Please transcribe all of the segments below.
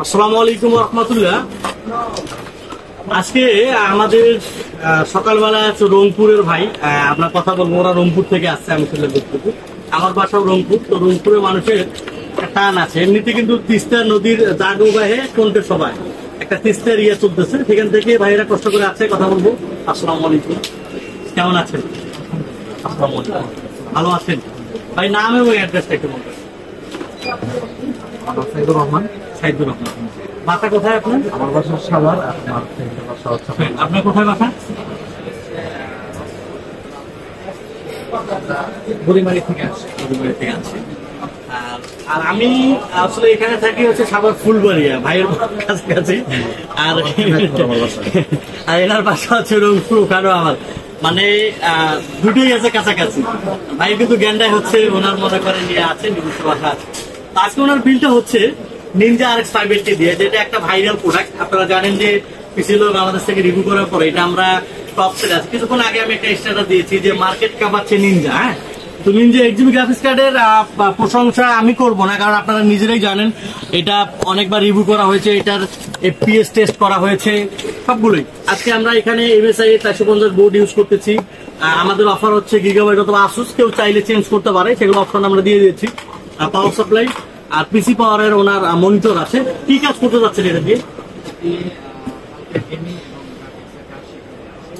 আসসালামু আলাইকুম রহমতুল্লাহ। আজকে আমাদের সকালবেলা রংপুরের ভাই, আপনার কথা বলবো, ওরা রংপুর থেকে আসছে। আমি আমার বাসাও রংপুর। তো রংপুরের মানুষের টান আছে এমনিতে, কিন্তু তিস্তা নদীর জাগবাহে কোনটা সবাই একটা তিস্তার ইয়ে চলতেছে, সেখান থেকে ভাইয়েরা কষ্ট করে আছে। কথা বলবো। আসসালামু আলাইকুম, কেমন আছেন? ভালো আছেন ভাই? নাম এবং অ্যাড্রেসটা একটু বলবেন। সাইদুর রহমান। সাইদুর রহমান। বাসা কোথায় আপনার? আমার বাসা সাভার। আপনার কোথায় বাসা? বুড়িমারি থেকে আসছি। আর আমি আসলে এখানে থাকি হচ্ছে সাভার ফুলবাড়িয়া, ভাইয়ের কাছাকাছি। আর এনার বাসা হচ্ছে রংপুর, ওখানেও আমার, মানে দুটোই আছে কাছাকাছি। ভাই কিন্তু গ্যান্ডাই হচ্ছে ওনার মনে করেন নিয়ে আছে, নিজস্ব বাসা আছে। আজকে ওনার বিলটা হচ্ছে নিনজা RX 580 দিয়ে, যেটা একটা ভাইরাল প্রোডাক্ট। আপনারা জানেন যে কিছু লোক আমাদের থেকে রিভিউ করার পরে এটা আমরা টপ সেল আছে। কিছুক্ষণ আগে আমি একটা স্ট্যাটাস দিয়েছি যে মার্কেট কাঁপাচ্ছে নিনজা। হ্যাঁ, তো নিনজা 8GB গ্রাফিক্স কার্ডের প্রশংসা আমি করব না, কারণ আপনারা নিজেরাই জানেন এটা অনেকবার রিভিউ করা হয়েছে, এটার FPS টেস্ট করা হয়েছে, সবগুলোই। আজকে আমরা এখানে MSI 450 বোর্ড ইউজ করতেছি। আমাদের অফার হচ্ছে গিগাবাইট অথবা আসুস, কেউ চাইলে চেঞ্জ করতে পারে, সেগুলো অপশন আমরা দিয়ে দিচ্ছি। পাওয়ার সাপ্লাই আর পিসি পাওয়ারের ওনার মনিটর আছে। কি কাজ করতে যাচ্ছেন এটা দিয়ে?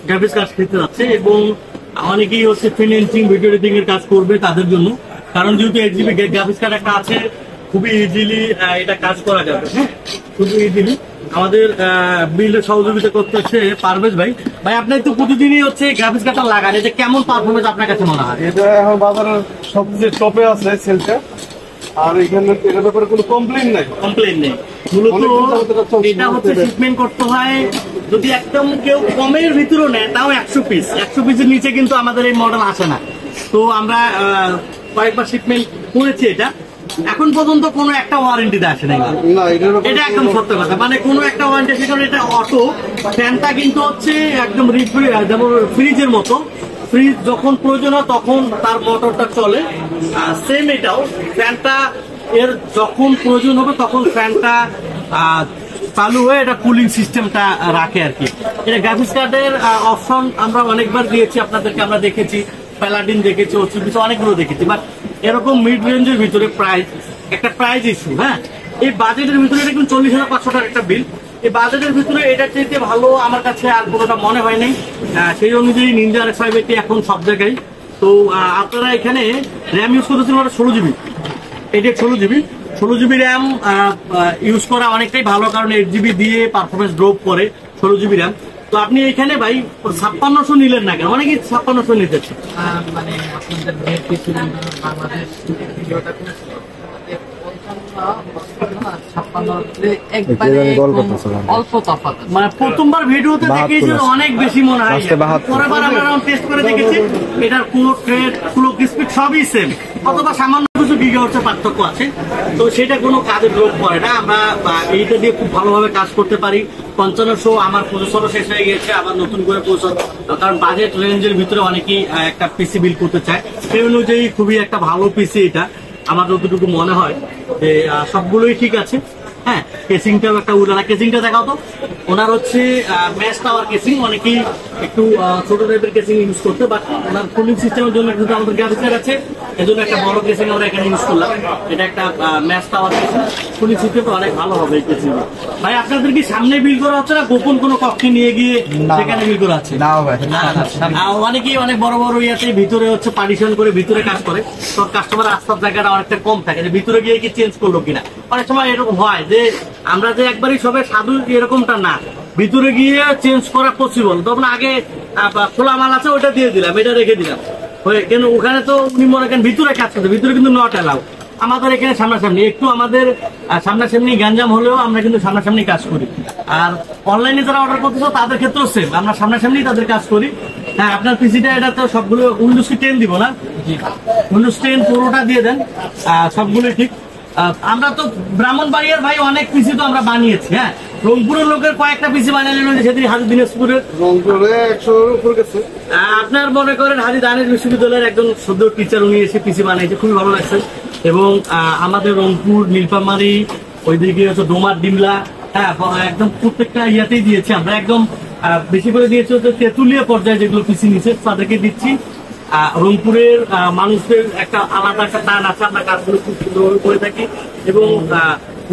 গ্রাফিক্স কার্ড শিখতে যাচ্ছে, এবং অনেকেই হচ্ছে ফ্রিল্যান্সিং, ভিডিও এডিটিং এর কাজ করবে তাদের জন্য। কারণ যেহেতু 8GB গ্রাফিক্স কার্ড একটা আছে, খুবই ইজিলি এটা কাজ করা যাবে। হ্যাঁ, খুবই ইজিলি। আমাদের বিল্ডের সহযোগিতা করতেছে পারভেজ ভাই। ভাই আপনি তো প্রতিদিনই হচ্ছে গ্রাফিক্স কার্ডটা লাগান, এটা কেমন পারফরমেন্স আপনার কাছে মনে হয়? এটা এখন বাজারের সবচেয়ে টপে আছে সেলটা, আর এখানে এটার ব্যাপারে কোনো কমপ্লেইন নাই। মূলত এটা হচ্ছে শিপমেন্ট করতে হয়, যদি একদম কেউ কমের ভিতরেও নেয় তাও 100 পিস। 100 পিসের নিচে কিন্তু আমাদের এই মডেল আসে না। তো আমরা কয়েকবার শিপমেন্ট করেছি, এটা এখন পর্যন্ত কোনো একটা ওয়ারেন্টিতে আসে নাই। এটা একদম সত্য কথা, মানে কোনো একটা ওয়ারেন্টি আসে, কারণ এটা অটো। ফ্যানটা কিন্তু হচ্ছে একদম যেমন ফ্রিজের মতো, ফ্রিজ যখন প্রয়োজন হয় তখন তার মোটরটা চলে, সেম এটাও ফ্যানটা এর যখন প্রয়োজন হবে তখন ফ্যানটা চালু হয়ে এটা কুলিং সিস্টেমটা রাখে আর কি। এটা গ্রাফিক্স কার্ডের অপশন আমরা অনেকবার দিয়েছি আপনাদেরকে, আমরা দেখেছি প্যালাডিন দেখেছি, ওসিবিসি অনেকগুলো দেখেছি, বাট এরকম মিড রেঞ্জের ভিতরে একটা প্রাইস ইস্যু। হ্যাঁ, এই বাজেটের ভিতরে এটা কিন্তু 40,500 টাকার একটা বিল। এই বাজেটের ভিতরে এটার চাইতে ভালো আমার কাছে আর কোনোটা মনে হয় নাই। সেই অনুযায়ী নিনজা RX 580 এখন সব জায়গায়। তো আপনারা এখানে র্যাম ইউজ করতেছেন 16GB। এটা 16GB র্যাম ইউজ করা অনেকটাই ভালো, কারণ 8GB দিয়ে পারফরমেন্স ড্রপ করে 16GB র্যাম। তো আপনি এখানে ভাই 5600 নিলেন না কেন? অনেকে 5600 নিতে মানে আপনাদের বাংলাদেশ ভিডিওটা মানে প্রথমবার ভিডিওতে দেখেছি অনেক বেশি মনে হয়, পরেরবার আমরা টেস্ট করে দেখেছি এটার পুরো ট্রেড, পুরো স্পিড সবই সেম, অথবা সামান্য কিছু গিগাহার্টজের পার্থক্য আছে। তো সেটা কোনো কাজে ড্রপ করে না। আমরা এইটা দিয়ে খুব ভালোভাবে কাজ করতে পারি। 5500 আমার প্রসেসরও শেষ হয়ে গেছে, আবার নতুন করে প্রসেসর, কারণ বাজেট রেঞ্জের ভিতরে অনেকেই একটা পিসি বিল করতে চায়, সেই অনুযায়ী খুবই একটা ভালো পিসি এটা আমার যতটুকু মনে হয় যে সবগুলোই ঠিক আছে। হ্যাঁ, কেসিংটাও একটা উড়ানা, কেসিংটা দেখাও তো। ওনার হচ্ছে ম্যাশ টাওয়ার কেসিং, অনেকেই একটু ছোট টাইপের কেসিং ইউজ করতে, বাট ওনার কুলিং সিস্টেমের জন্য কিন্তু আমাদের গ্রাফিক্স কার্ড আছে, এজন্য একটা বড় কেসিং আমরা এখানে ইউজ করলাম। এটা একটা ম্যাশ টাওয়ার কেসিং, কুলিং সিস্টেমটা অনেক ভালো হবে এই কেসিং। ভাই আপনাদের কি সামনে বিল করা হচ্ছে না গোপন কোনো কক্ষে নিয়ে গিয়ে সেখানে বিল করা আছে? অনেকেই অনেক বড় বড় ইয়াতে ভিতরে হচ্ছে পার্টিশন করে ভিতরে কাজ করে, তো কাস্টমার আস্থার জায়গাটা অনেকটা কম থাকে যে ভিতরে গিয়ে কি চেঞ্জ করলো কিনা। অনেক সময় এরকম হয় যে আমরা যে একবারই সবাই সাধু এরকমটা না, ভিতরে গিয়ে চেঞ্জ করা পসিবল। তখন আগে খোলা মাল আছে ওটা দিয়ে দিলাম, এটা রেখে দিলাম, কেন ওখানে তো উনি মনে করেন ভিতরে কাজ করতে, ভিতরে কিন্তু নট অ্যালাউ। আমাদের এখানে সামনাসামনি, একটু আমাদের সামনাসামনি গ্যাঞ্জাম হলেও আমরা কিন্তু সামনাসামনি কাজ করি। আর অনলাইনে যারা অর্ডার করতেছো তাদের ক্ষেত্রেও সেম, আমরা সামনাসামনি তাদের কাজ করি। হ্যাঁ, আপনার পিসিটা এটা তো সবগুলো উইন্ডোজ 10 দিব না, উইন্ডোজ 10 পুরোটা দিয়ে দেন, সবগুলোই ঠিক। আমরা তো ব্রাহ্মণবাড়িয়ার ভাই অনেক পিসি তো আমরা বানিয়েছি। হ্যাঁ, রংপুরের লোকের কয়েকটা পিসি বানালেন সেদিন হাজি দিনাজপুরের, রংপুরে 100-এর উপর গেছে। আপনার মনে করেন হাজি দানেশ বিশ্ববিদ্যালয়ের একজন সদ্য টিচার, উনি এসে পিসি বানিয়েছে, খুবই ভালো লাগছে। এবং আমাদের রংপুর, নীলফামারী, ওইদিকে হচ্ছে ডোমার ডিমলা, হ্যাঁ একদম প্রত্যেকটা ইয়াতেই দিয়েছি আমরা, একদম বেশি করে দিয়েছি হচ্ছে তেঁতুলিয়া পর্যায়ে যেগুলো পিসি নিচ্ছে তাদেরকে দিচ্ছি। রংপুরের মানুষদের একটা আলাদা একটা টান আছে, আমরা কাজগুলো খুব সুন্দরভাবে করে থাকি। এবং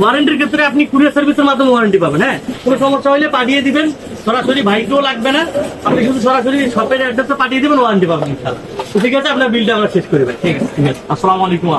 ওয়ারেন্টির ক্ষেত্রে আপনি কুরিয়ার সার্ভিসের মাধ্যমে ওয়ারেন্টি পাবেন। হ্যাঁ, কোনো সমস্যা হলে পাঠিয়ে দিবেন, সরাসরি ভাইকেও লাগবে না, আপনি শুধু সরাসরি শপের অ্যাড্রেসে পাঠিয়ে দিবেন, ওয়ারেন্টি পাবেন ইনশাআল্লাহ। তো ঠিক আছে, আপনার বিলটা আমরা শেষ করে দেবেন। ঠিক আছে, ঠিক আছে। আসসালামু আলাইকুম।